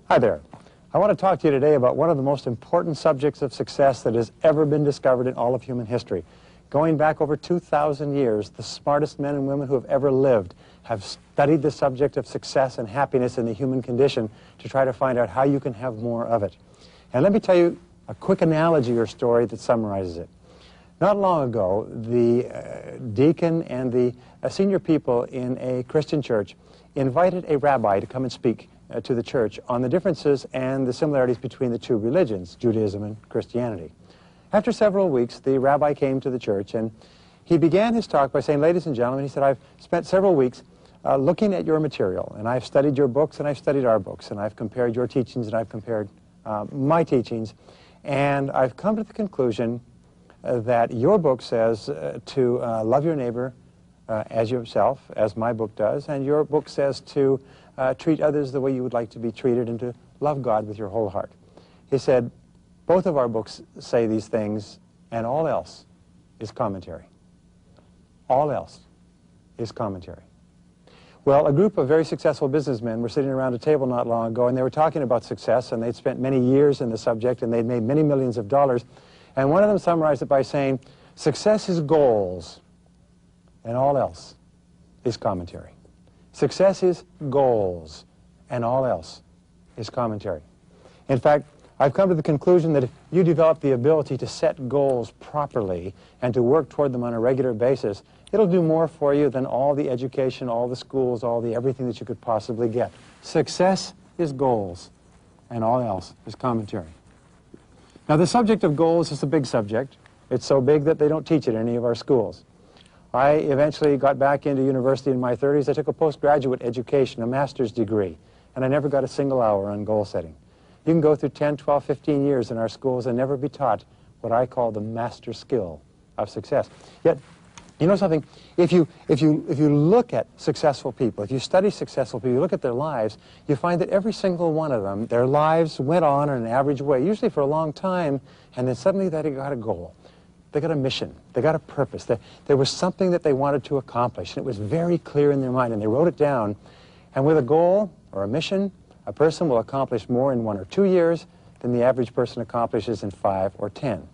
Hi there. I want to talk to you today about one of the most important subjects of success that has ever been discovered in all of human history. Going back over 2,000 years, the smartest men and women who have ever lived have studied the subject of success and happiness in the human condition to try to find out how you can have more of it. And let me tell you a quick analogy or story that summarizes it. Not long ago, the deacon and the senior people in a Christian church invited a rabbi to come and speak to the church on the differences and the similarities between the two religions, Judaism and Christianity. After several weeks, the rabbi came to the church and he began his talk by saying, "Ladies and gentlemen," he said, "I've spent several weeks looking at your material, and I've studied your books and I've studied our books, and I've compared your teachings and I've compared my teachings, and I've come to the conclusion that your book says to love your neighbor as yourself, as my book does, and your book says to treat others the way you would like to be treated and to love God with your whole heart." He said, "Both of our books say these things, and all else is commentary." All else is commentary. Well, a group of very successful businessmen were sitting around a table not long ago, and they were talking about success, and they'd spent many years in the subject, and they'd made many millions of dollars. And one of them summarized it by saying, "Success is goals, and all else is commentary." Success is goals, and all else is commentary. In fact, I've come to the conclusion that if you develop the ability to set goals properly and to work toward them on a regular basis, it'll do more for you than all the education, all the schools, all the everything that you could possibly get. Success is goals, and all else is commentary. Now, the subject of goals is a big subject. It's so big that they don't teach it in any of our schools. I eventually got back into university in my 30s. I took a postgraduate education, a master's degree, and I never got a single hour on goal setting. You can go through 10, 12, 15 years in our schools and never be taught what I call the master skill of success. Yet, you know something? If you look at successful people, if you study successful people, you look at their lives, you find that every single one of them, their lives went on in an average way, usually for a long time, and then suddenly they got a goal. They got a mission. They got a purpose. There was something that they wanted to accomplish, and it was very clear in their mind, and they wrote it down. And with a goal or a mission, a person will accomplish more in 1 or 2 years than the average person accomplishes in 5 or 10.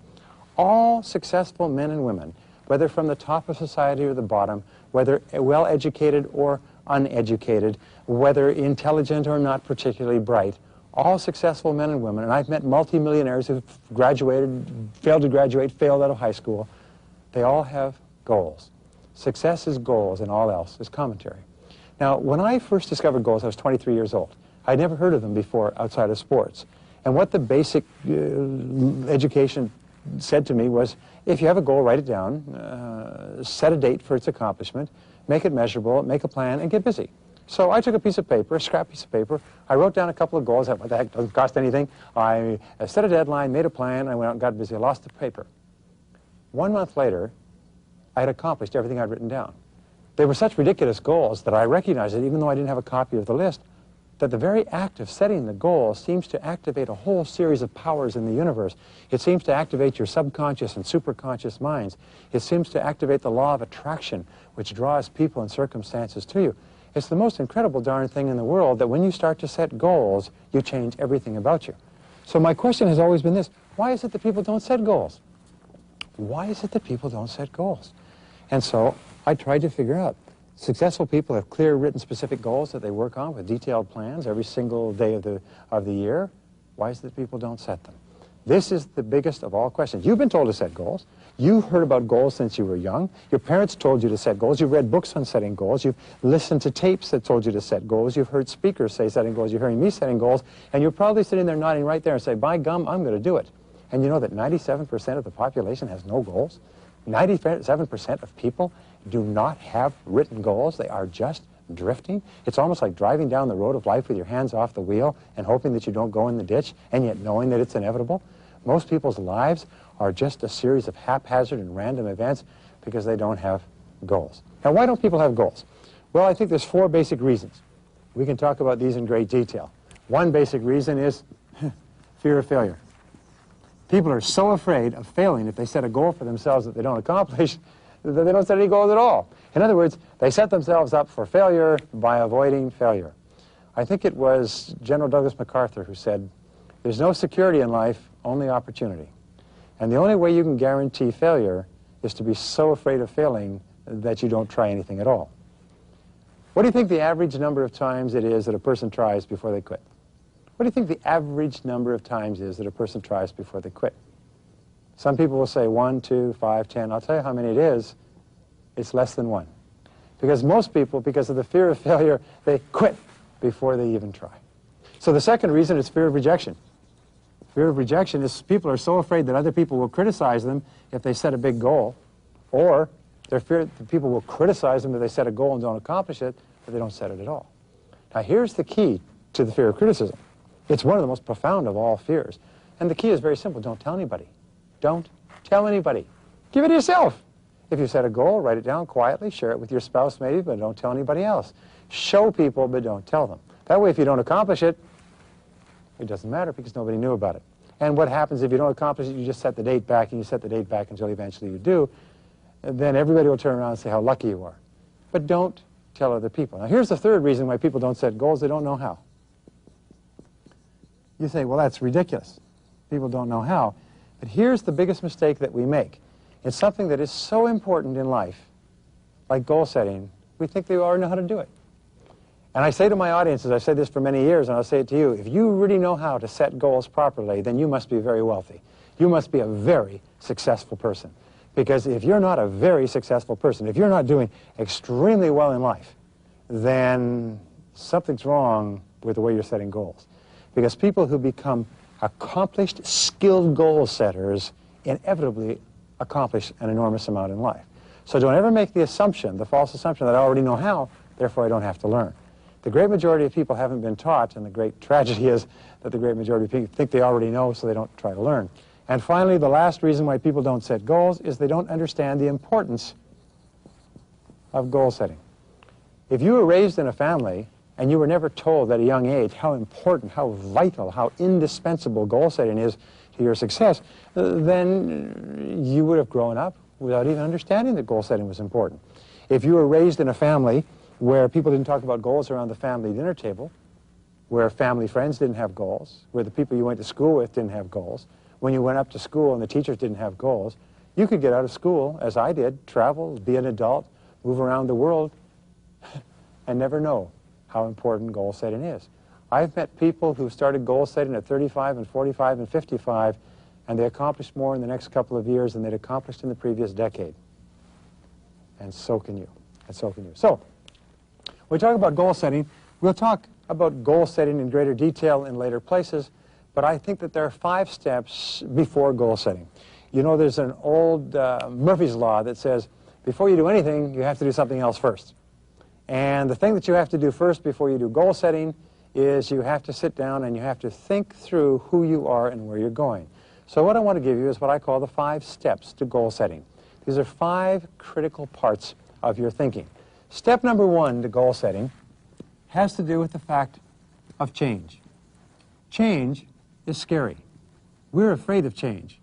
All successful men and women, whether from the top of society or the bottom, whether well-educated or uneducated, whether intelligent or not particularly bright, all successful men and women, and I've met multimillionaires who've graduated, failed to graduate, failed out of high school, they all have goals. Success is goals, and all else is commentary. Now, when I first discovered goals, I was 23 years old. I'd never heard of them before outside of sports. And what the basic education said to me was, if you have a goal, write it down, set a date for its accomplishment, make it measurable, make a plan, and get busy. So I took a piece of paper, a scrap piece of paper, I wrote down a couple of goals. What the heck, doesn't cost anything. I set a deadline, made a plan, I went out and got busy. I lost the paper. 1 month later, I had accomplished everything I'd written down. They were such ridiculous goals that I recognized that even though I didn't have a copy of the list, that the very act of setting the goal seems to activate a whole series of powers in the universe. It seems to activate your subconscious and superconscious minds. It seems to activate the law of attraction, which draws people and circumstances to you. It's the most incredible darn thing in the world that when you start to set goals, you change everything about you. So my question has always been this: why is it that people don't set goals? Why is it that people don't set goals? And so I tried to figure out. Successful people have clear, written, specific goals that they work on with detailed plans every single day of the year. Why is it that people don't set them? This is the biggest of all questions. You've been told to set goals. You've heard about goals since you were young. Your parents told you to set goals. You've read books on setting goals. You've listened to tapes that told you to set goals. You've heard speakers say setting goals. You're hearing me setting goals. And you're probably sitting there nodding right there and say, by gum, I'm going to do it. And you know that 97% of the population has no goals? 97% of people do not have written goals. They are just drifting. It's almost like driving down the road of life with your hands off the wheel and hoping that you don't go in the ditch, and yet knowing that it's inevitable. Most people's lives are just a series of haphazard and random events because they don't have goals. Now, why don't people have goals? Well, I think there's 4 basic reasons. We can talk about these in great detail. One basic reason is fear of failure. People are so afraid of failing if they set a goal for themselves that they don't accomplish that they don't set any goals at all. In other words, they set themselves up for failure by avoiding failure. I think it was General Douglas MacArthur who said, "There's no security in life, only opportunity." And the only way you can guarantee failure is to be so afraid of failing that you don't try anything at all. What do you think the average number of times it is that a person tries before they quit? What do you think the average number of times is that a person tries before they quit? Some people will say 1, 2, 5, 10. I'll tell you how many it is. It's less than 1. Because most people, because of the fear of failure, they quit before they even try. So the second reason is fear of rejection. Fear of rejection is people are so afraid that other people will criticize them if they set a big goal, or they're feared that people will criticize them if they set a goal and don't accomplish it, or they don't set it at all. Now here's the key to the fear of criticism. It's one of the most profound of all fears. And the key is very simple. Don't tell anybody. Don't tell anybody. Keep it to yourself. If you set a goal, write it down quietly, share it with your spouse maybe, but don't tell anybody else. Show people, but don't tell them. That way, if you don't accomplish it, it doesn't matter because nobody knew about it. And what happens if you don't accomplish it, you just set the date back, and you set the date back until eventually you do, and then everybody will turn around and say how lucky you are. But don't tell other people. Now, here's the third reason why people don't set goals. They don't know how. You say, well, that's ridiculous. People don't know how. But here's the biggest mistake that we make. It's something that is so important in life, like goal setting, we think they already know how to do it. And I say to my audiences, I've said this for many years, and I'll say it to you, if you really know how to set goals properly, then you must be very wealthy. You must be a very successful person. Because if you're not a very successful person, if you're not doing extremely well in life, then something's wrong with the way you're setting goals. Because people who become accomplished, skilled goal setters inevitably accomplish an enormous amount in life. So don't ever make the assumption, the false assumption that I already know how, therefore I don't have to learn. The great majority of people haven't been taught, and the great tragedy is that the great majority of people think they already know, so they don't try to learn. And finally, the last reason why people don't set goals is they don't understand the importance of goal setting. If you were raised in a family and you were never told at a young age how important, how vital, how indispensable goal setting is to your success, then you would have grown up without even understanding that goal setting was important. If you were raised in a family where people didn't talk about goals around the family dinner table, where family friends didn't have goals, where the people you went to school with didn't have goals, when you went up to school and the teachers didn't have goals, you could get out of school, as I did, travel, be an adult, move around the world, and never know how important goal setting is. I've met people who started goal setting at 35 and 45 and 55, and they accomplished more in the next couple of years than they'd accomplished in the previous decade. And so can you. And so can you. So, when we talk about goal setting, we'll talk about goal setting in greater detail in later places, but I think that there are 5 steps before goal setting. You know, there's an old Murphy's Law that says, before you do anything, you have to do something else first. And the thing that you have to do first before you do goal setting is you have to sit down and you have to think through who you are and where you're going. So what I want to give you is what I call the 5 steps to goal setting. These are 5 critical parts of your thinking. Step number 1 to goal setting has to do with the fact of change. Change is scary. We're afraid of change.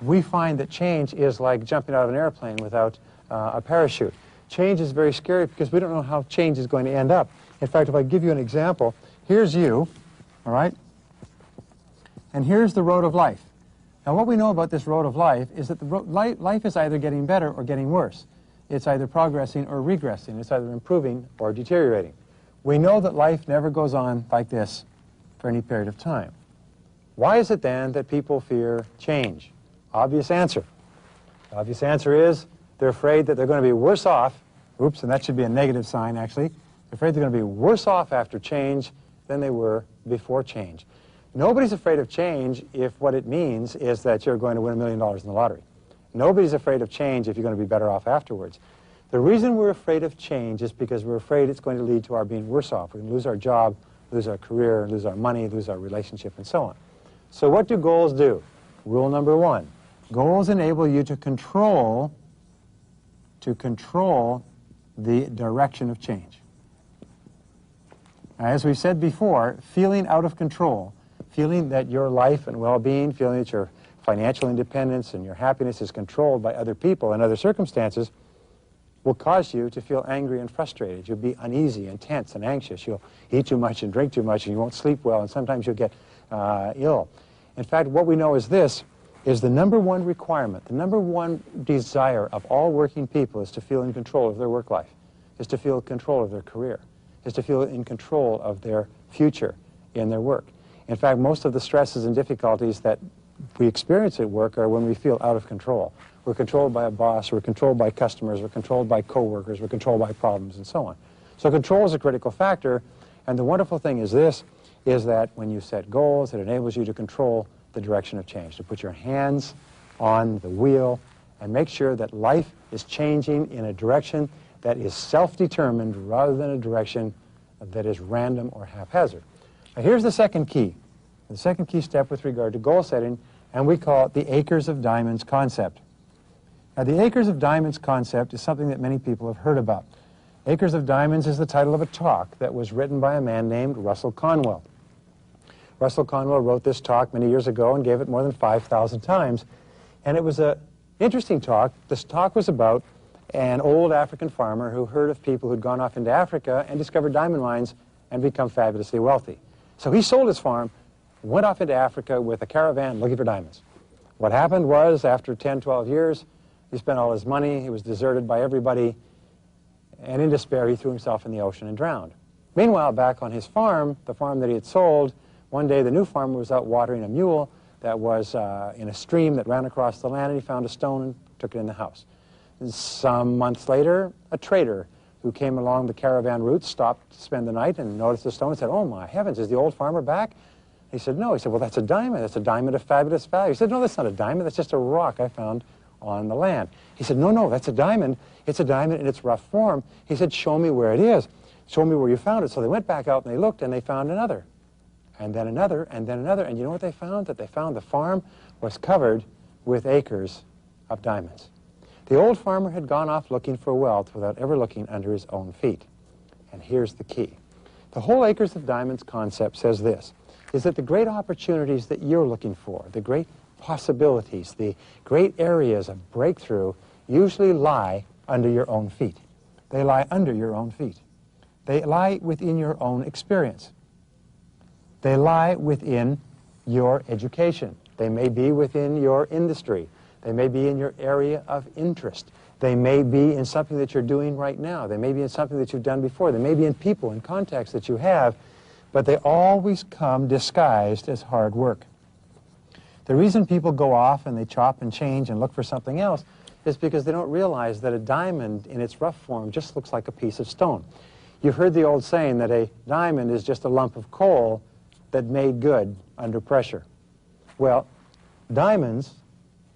We find that change is like jumping out of an airplane without a parachute. Change is very scary because we don't know how change is going to end up. In fact, if I give you an example, here's you, all right? And here's the road of life. Now, what we know about this road of life is that life is either getting better or getting worse. It's either progressing or regressing. It's either improving or deteriorating. We know that life never goes on like this for any period of time. Why is it then that people fear change? Obvious answer. The obvious answer is they're afraid that they're going to be worse off. Oops, and that should be a negative sign, actually. They're afraid they're going to be worse off after change than they were before change. Nobody's afraid of change if what it means is that you're going to win $1 million in the lottery. Nobody's afraid of change if you're going to be better off afterwards. The reason we're afraid of change is because we're afraid it's going to lead to our being worse off. We're going to lose our job, lose our career, lose our money, lose our relationship, and so on. So what do goals do? Rule number 1. Goals enable you to control the direction of change. Now, as we said before, feeling out of control, feeling that your life and well-being, feeling that your financial independence and your happiness is controlled by other people and other circumstances will cause you to feel angry and frustrated. You'll be uneasy and tense and anxious. You'll eat too much and drink too much, and you won't sleep well, and sometimes you'll get ill. In fact, what we know is this, is the number one requirement, the number one desire of all working people is to feel in control of their work life, is to feel in control of their career, is to feel in control of their future in their work. In fact, most of the stresses and difficulties that we experience at work are when we feel out of control. We're controlled by a boss, we're controlled by customers, we're controlled by coworkers, we're controlled by problems, and so on. So control is a critical factor, and the wonderful thing is this, is that when you set goals, it enables you to control the direction of change, to put your hands on the wheel and make sure that life is changing in a direction that is self-determined rather than a direction that is random or haphazard. Now here's the second key step with regard to goal setting, and we call it the acres of diamonds concept. Now the acres of diamonds concept is something that many people have heard about. Acres of Diamonds is the title of a talk that was written by a man named Russell Conwell. Russell Conwell wrote this talk many years ago and gave it more than 5,000 times. And it was an interesting talk. This talk was about an old African farmer who heard of people who'd gone off into Africa and discovered diamond mines and become fabulously wealthy. So he sold his farm, went off into Africa with a caravan looking for diamonds. What happened was, after 10, 12 years, he spent all his money, he was deserted by everybody, and in despair he threw himself in the ocean and drowned. Meanwhile, back on his farm, the farm that he had sold, one day the new farmer was out watering a mule that was in a stream that ran across the land, and he found a stone and took it in the house. And some months later, a trader who came along the caravan route stopped to spend the night and noticed the stone and said, "Oh my heavens, is the old farmer back?" He said, "No." He said, "Well, that's a diamond. That's a diamond of fabulous value." He said, "No, that's not a diamond. That's just a rock I found on the land." He said, "No, no, that's a diamond. It's a diamond in its rough form." He said, "Show me where it is. Show me where you found it." So they went back out and they looked and they found another. And then another, and then another. And you know what they found? That they found the farm was covered with acres of diamonds. The old farmer had gone off looking for wealth without ever looking under his own feet. And here's the key. The whole acres of diamonds concept says this, is that the great opportunities that you're looking for, the great possibilities, the great areas of breakthrough usually lie under your own feet. They lie under your own feet. They lie within your own experience. They lie within your education. They may be within your industry. They may be in your area of interest. They may be in something that you're doing right now. They may be in something that you've done before. They may be in people and contacts that you have, but they always come disguised as hard work. The reason people go off and they chop and change and look for something else is because they don't realize that a diamond in its rough form just looks like a piece of stone. You've heard the old saying that a diamond is just a lump of coal that made good under pressure. Well, diamonds,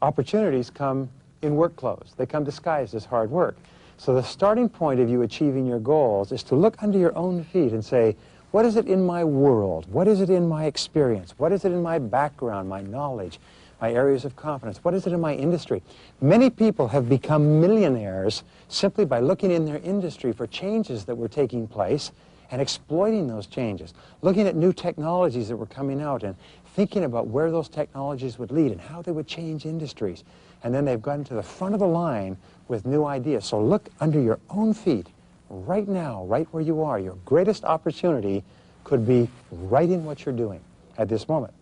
opportunities come in work clothes. They come disguised as hard work. So the starting point of you achieving your goals is to look under your own feet and say, what is it in my world? What is it in my experience? What is it in my background, my knowledge, my areas of competence? What is it in my industry? Many people have become millionaires simply by looking in their industry for changes that were taking place and exploiting those changes, looking at new technologies that were coming out and thinking about where those technologies would lead and how they would change industries. And then they've gotten to the front of the line with new ideas. So look under your own feet right now, right where you are. Your greatest opportunity could be right in what you're doing at this moment.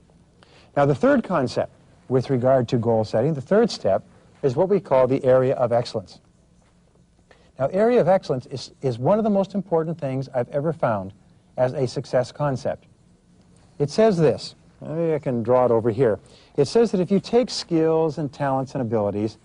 Now, the third concept with regard to goal setting, the third step, is what we call the area of excellence. Now, area of excellence is one of the most important things I've ever found as a success concept. It says this. Maybe I can draw it over here. It says that if you take skills and talents and abilities,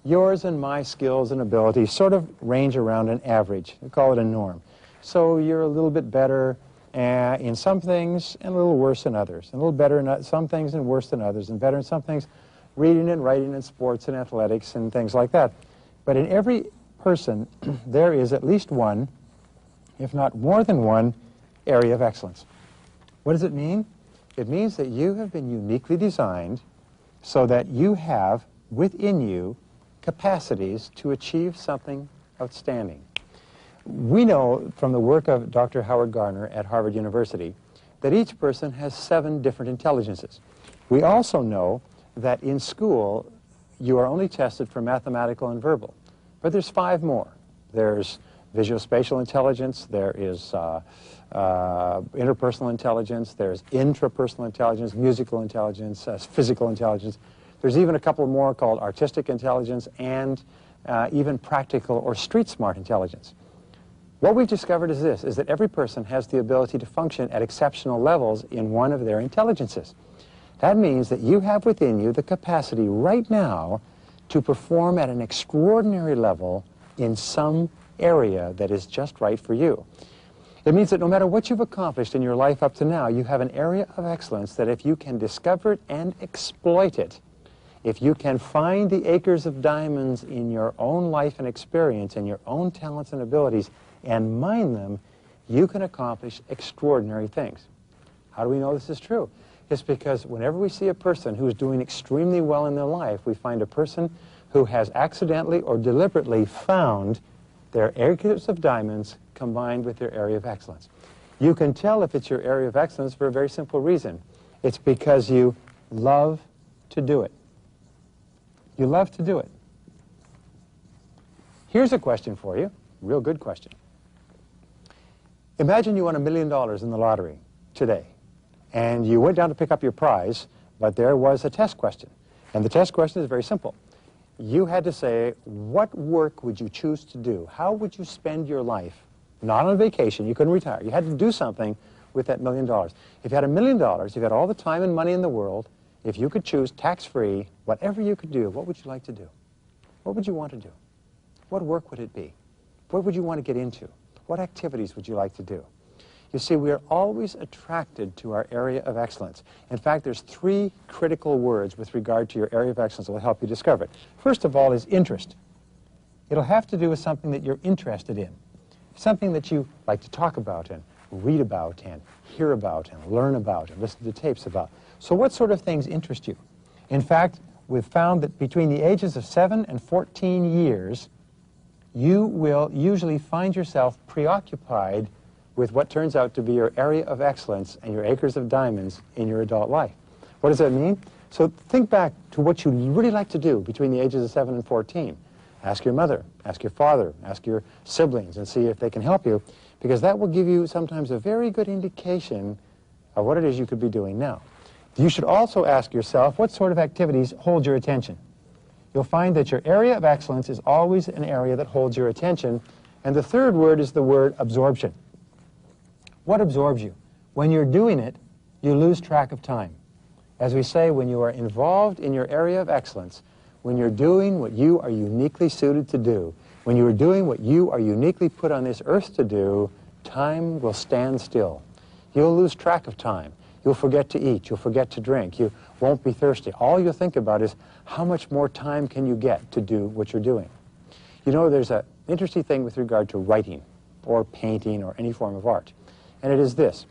yours and my skills and abilities sort of range around an average. We call it a norm. So you're a little bit better in some things and a little worse in others. And a little better in some things and worse than others. And better in some things, reading and writing and sports and athletics and things like that. But in every person, there is at least one, if not more than one, area of excellence. What does it mean? It means that you have been uniquely designed so that you have within you capacities to achieve something outstanding. We know from the work of Dr. Howard Gardner at Harvard University that each person has 7 different intelligences. We also know that in school you are only tested for mathematical and verbal, but there's 5 more. There's visuospatial intelligence, there is interpersonal intelligence, there's intrapersonal intelligence, musical intelligence, physical intelligence. There's even a couple more called artistic intelligence and even practical or street smart intelligence. What we've discovered is this, is that every person has the ability to function at exceptional levels in one of their intelligences. That means that you have within you the capacity right now to perform at an extraordinary level in some area that is just right for you. It means that no matter what you've accomplished in your life up to now, you have an area of excellence that if you can discover it and exploit it, if you can find the acres of diamonds in your own life and experience and your own talents and abilities and mine them, you can accomplish extraordinary things. How do we know this is true? It's because whenever we see a person who is doing extremely well in their life, we find a person who has accidentally or deliberately found their acres of diamonds combined with their area of excellence. You can tell if it's your area of excellence for a very simple reason. It's because you love to do it. You love to do it. Here's a question for you, real good question. Imagine you won $1 million in the lottery today, and you went down to pick up your prize, but there was a test question. And the test question is very simple. You had to say, what work would you choose to do? How would you spend your life? Not on vacation, you couldn't retire. You had to do something with that $1 million. If you had $1 million, if you had all the time and money in the world, if you could choose tax-free, whatever you could do, what would you like to do? What would you want to do? What work would it be? What would you want to get into? What activities would you like to do? You see, we are always attracted to our area of excellence. In fact, there's 3 critical words with regard to your area of excellence that will help you discover it. First of all is interest. It'll have to do with something that you're interested in, something that you like to talk about and read about and hear about and learn about and listen to tapes about. So what sort of things interest you? In fact, we've found that between the ages of 7 and 14 years, you will usually find yourself preoccupied with what turns out to be your area of excellence and your acres of diamonds in your adult life. What does that mean? So think back to what you really like to do between the ages of 7 and 14. Ask your mother, ask your father, ask your siblings and see if they can help you, because that will give you sometimes a very good indication of what it is you could be doing now. You should also ask yourself what sort of activities hold your attention. You'll find that your area of excellence is always an area that holds your attention. And the third word is the word absorption. What absorbs you? When you're doing it, you lose track of time. As we say, when you are involved in your area of excellence, when you're doing what you are uniquely suited to do, when you are doing what you are uniquely put on this earth to do, time will stand still. You'll lose track of time. You'll forget to eat. You'll forget to drink. You won't be thirsty. All you'll think about is how much more time can you get to do what you're doing. You know, there's an interesting thing with regard to writing or painting or any form of art. And it is this.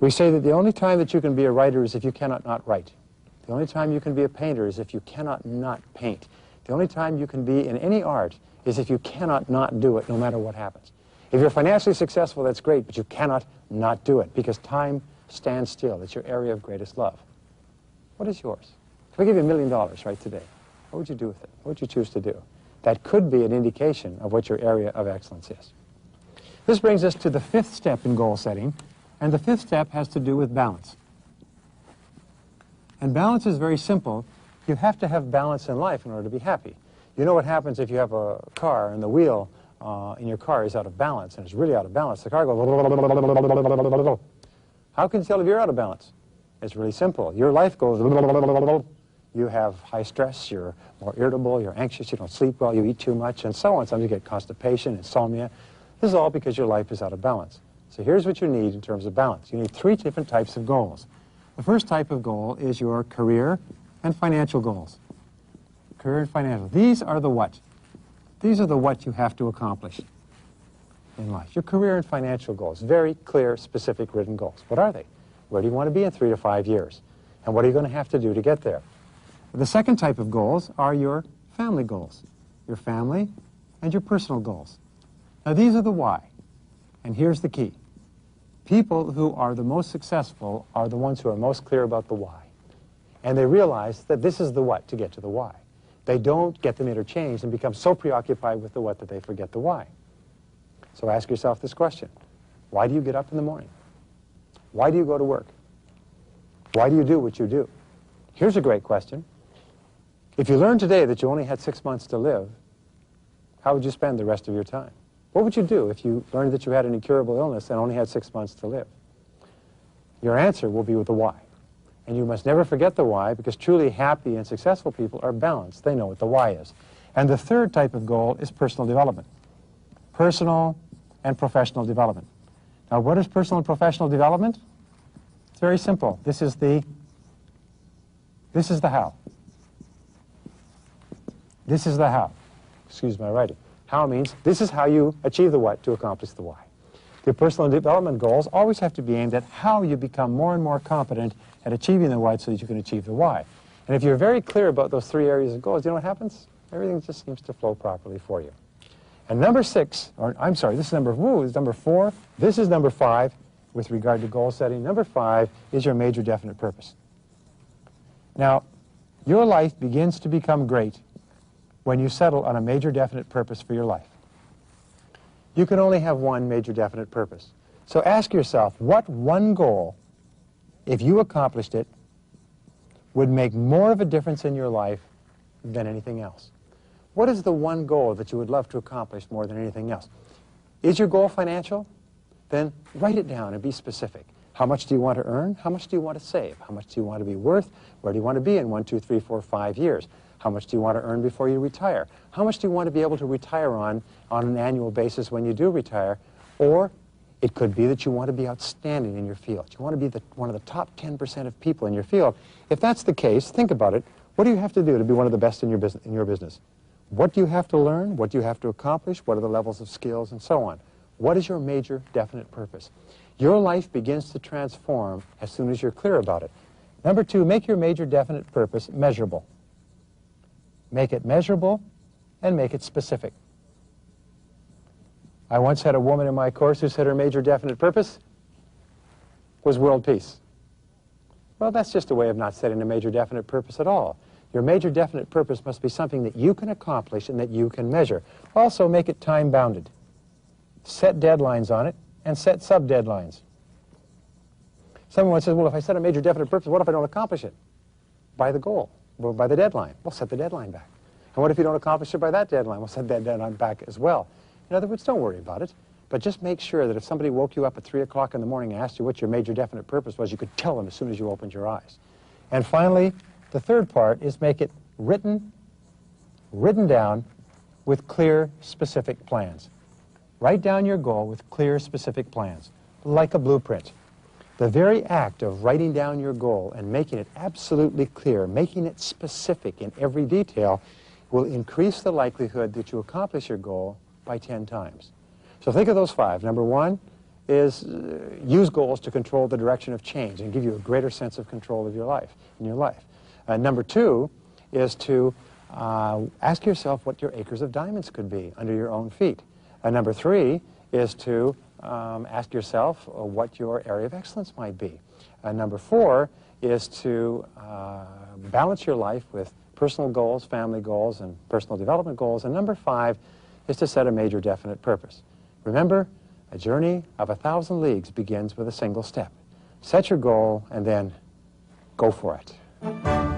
We say that the only time that you can be a writer is if you cannot not write. The only time you can be a painter is if you cannot not paint. The only time you can be in any art is if you cannot not do it, no matter what happens. If you're financially successful, that's great, but you cannot not do it, because time stands still. It's your area of greatest love. What is yours? If I give you $1 million right today, what would you do with it? What would you choose to do? That could be an indication of what your area of excellence is. This brings us to the 5th step in goal setting, and the 5th step has to do with balance. And balance is very simple. You have to have balance in life in order to be happy. You know what happens if you have a car and the wheel in your car is out of balance, and it's really out of balance. The car goes... How can you tell if you're out of balance? It's really simple. Your life goes... You have high stress, you're more irritable, you're anxious, you don't sleep well, you eat too much, and so on. Sometimes you get constipation, insomnia. This is all because your life is out of balance. So here's what you need in terms of balance. You need 3 different types of goals. The first type of goal is your career and financial goals. Career and financial. These are the what. These are the what you have to accomplish in life. Your career and financial goals. Very clear, specific, written goals. What are they? Where do you want to be in 3 to 5 years? And what are you going to have to do to get there? The second type of goals are your family goals. Your family and your personal goals. Now these are the why. And here's the key. People who are the most successful are the ones who are most clear about the why. And they realize that this is the what to get to the why. They don't get them interchanged and become so preoccupied with the what that they forget the why. So ask yourself this question. Why do you get up in the morning? Why do you go to work? Why do you do what you do? Here's a great question. If you learned today that you only had 6 months to live, how would you spend the rest of your time? What would you do if you learned that you had an incurable illness and only had 6 months to live? Your answer will be with the why. And you must never forget the why, because truly happy and successful people are balanced. They know what the why is. And the third type of goal is personal development. Personal and professional development. Now, what is personal and professional development? It's very simple. This is the how. This is the how. Excuse my writing. How means this is how you achieve the what to accomplish the why. The personal development goals always have to be aimed at how you become more and more competent at achieving the what so that you can achieve the why. And if you're very clear about those 3 areas of goals, you know what happens? Everything just seems to flow properly for you. And number 6, or I'm sorry, this is number 4. This is number 5 with regard to goal setting. Number 5 is your major definite purpose. Now, your life begins to become great when you settle on a major definite purpose for your life. You can only have one major definite purpose. So ask yourself, what one goal, if you accomplished it, would make more of a difference in your life than anything else? What is the one goal that you would love to accomplish more than anything else? Is your goal financial? Then write it down and be specific. How much do you want to earn? How much do you want to save? How much do you want to be worth? Where do you want to be in 1, 2, 3, 4, 5 years? How much do you want to earn before you retire? How much do you want to be able to retire on an annual basis when you do retire? Or it could be that you want to be outstanding in your field. You want to be one of the top 10% of people in your field. If that's the case, think about it. What do you have to do to be one of the best in your business? What do you have to learn? What do you have to accomplish? What are the levels of skills and so on? What is your major definite purpose? Your life begins to transform as soon as you're clear about it. Number 2, make your major definite purpose measurable. Make it measurable and make it specific. I once had a woman in my course who said her major definite purpose was world peace. Well, that's just a way of not setting a major definite purpose at all. Your major definite purpose must be something that you can accomplish and that you can measure. Also, make it time-bounded. Set deadlines on it and set sub-deadlines. Someone says, well, if I set a major definite purpose, what if I don't accomplish it? By the goal, or by the deadline. Well, set the deadline back. And what if you don't accomplish it by that deadline? Well, set that deadline back as well. In other words, don't worry about it, but just make sure that if somebody woke you up at 3 o'clock in the morning and asked you what your major definite purpose was, you could tell them as soon as you opened your eyes. And finally, the third part is make it written down with clear, specific plans. Write down your goal with clear, specific plans, like a blueprint. The very act of writing down your goal and making it absolutely clear, making it specific in every detail, will increase the likelihood that you accomplish your goal by 10 times. So think of those 5. Number 1 is use goals to control the direction of change and give you a greater sense of control of your life, in your life. Number 2 is to ask yourself what your acres of diamonds could be under your own feet. Number 3 is to ask yourself what your area of excellence might be. Number 4 is to balance your life with personal goals, family goals, and personal development goals. And number 5 is to set a major definite purpose. Remember, a journey of 1,000 leagues begins with a single step. Set your goal and then go for it.